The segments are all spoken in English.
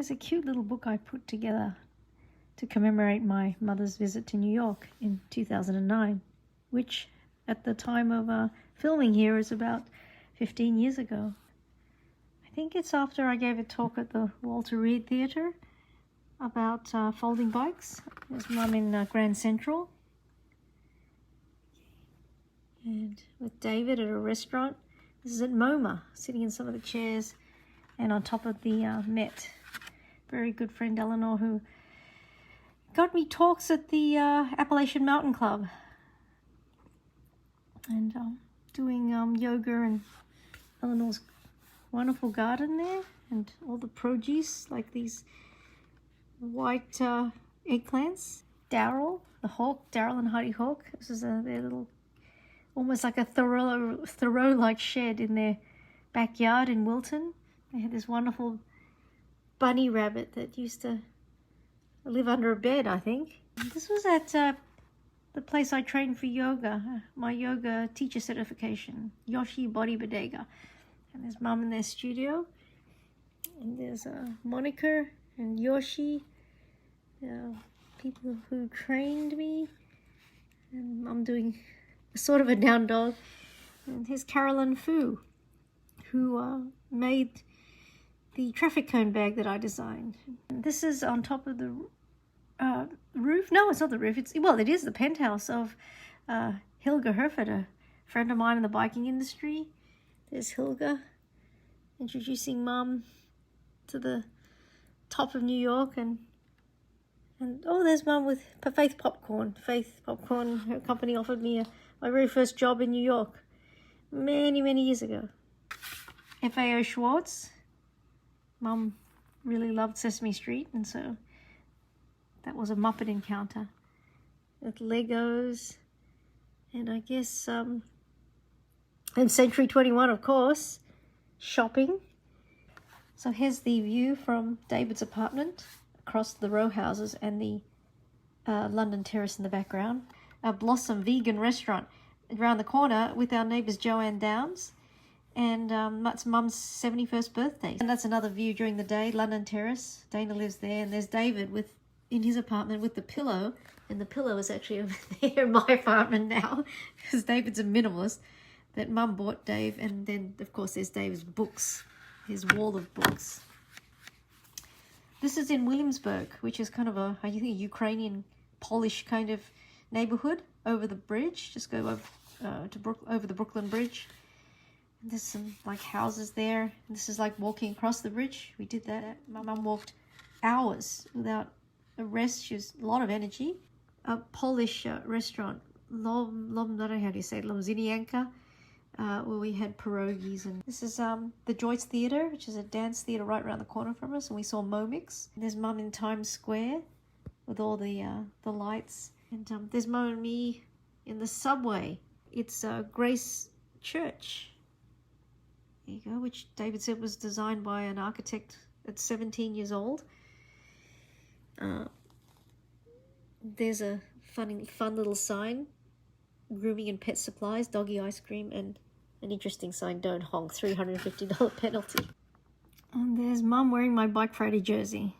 Here's a cute little book I put together to commemorate my mother's visit to New York in 2009, which at the time of filming here is about 15 years ago. I think it's after I gave a talk at the Walter Reed Theatre about folding bikes. There's Mum in Grand Central. And with David at a restaurant. This is at MoMA, sitting in some of the chairs and on top of the Met. Very good friend Eleanor, who got me talks at the Appalachian Mountain Club. And doing yoga and Eleanor's wonderful garden there, and all the produce, like these white eggplants. Daryl, the hawk, Daryl and Heidi Hawk. This is their little, almost like a Thoreau-like shed in their backyard in Wilton. They had this wonderful bunny rabbit that used to live under a bed, I think. This was at the place I trained for yoga, my yoga teacher certification, Yoshi Body Bodega. And there's Mum in their studio. And there's Monica and Yoshi, people who trained me. And I'm doing sort of a down dog. And here's Carolyn Fu, who made the traffic cone bag that I designed. And this is on top of the roof. No, it's not the roof. It is the penthouse of Hilga Herford, a friend of mine in the biking industry. There's Hilga introducing Mum to the top of New York, and oh, there's Mum with Faith Popcorn. Faith Popcorn, her company offered me my very first job in New York many years ago. FAO Schwartz. Mum really loved Sesame Street, and so that was a Muppet encounter with Legos, and I guess and Century 21, of course, shopping. So here's the view from David's apartment across the row houses and the London Terrace in the background. A Blossom vegan restaurant around the corner with our neighbours Joanne Downs. And that's Mum's 71st birthday. And that's another view during the day, London Terrace. Dana lives there, and there's David in his apartment with the pillow. And the pillow is actually over there in my apartment now, because David's a minimalist that Mum bought Dave. And then, of course, there's Dave's books, his wall of books. This is in Williamsburg, which is kind of a Ukrainian, Polish kind of neighborhood over the bridge. Just go over the Brooklyn Bridge. There's some like houses there. This is like walking across the bridge. We did that. My mum walked hours without a rest. She was a lot of energy. A Polish restaurant, I don't know how do you say it, Lomzinienka, where we had pierogies. And this is the Joyce Theatre, which is a dance theatre right around the corner from us. And we saw Momix. There's Mum in Times Square with all the lights. And there's Mum and me in the subway. It's Grace Church. There you go, which David said was designed by an architect at 17 years old. There's a fun little sign, grooming and pet supplies, doggy ice cream, and an interesting sign, don't honk, $350 penalty. And there's Mum wearing my Bike Friday jersey.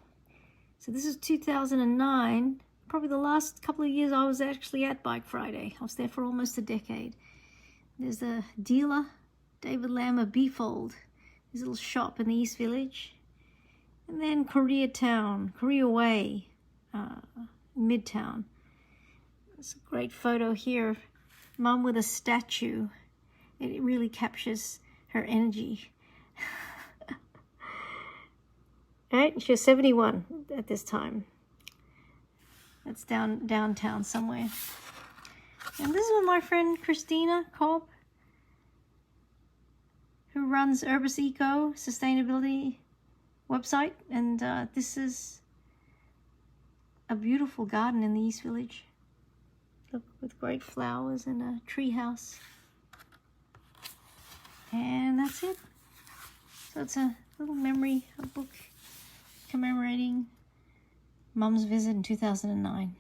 So this is 2009, probably the last couple of years I was actually at Bike Friday. I was there for almost a decade. There's a dealer, David Lammer Beefold, his little shop in the East Village. And then Koreatown, Korea Way, Midtown. It's a great photo here. Mum with a statue. It really captures her energy. Right? She was 71 at this time. That's downtown somewhere. And this is with my friend Christina Cobb, who runs Urbis Eco sustainability website. And this is a beautiful garden in the East Village. Look, with great flowers and a tree house. And that's it. So it's a little memory, a book commemorating Mum's visit in 2009.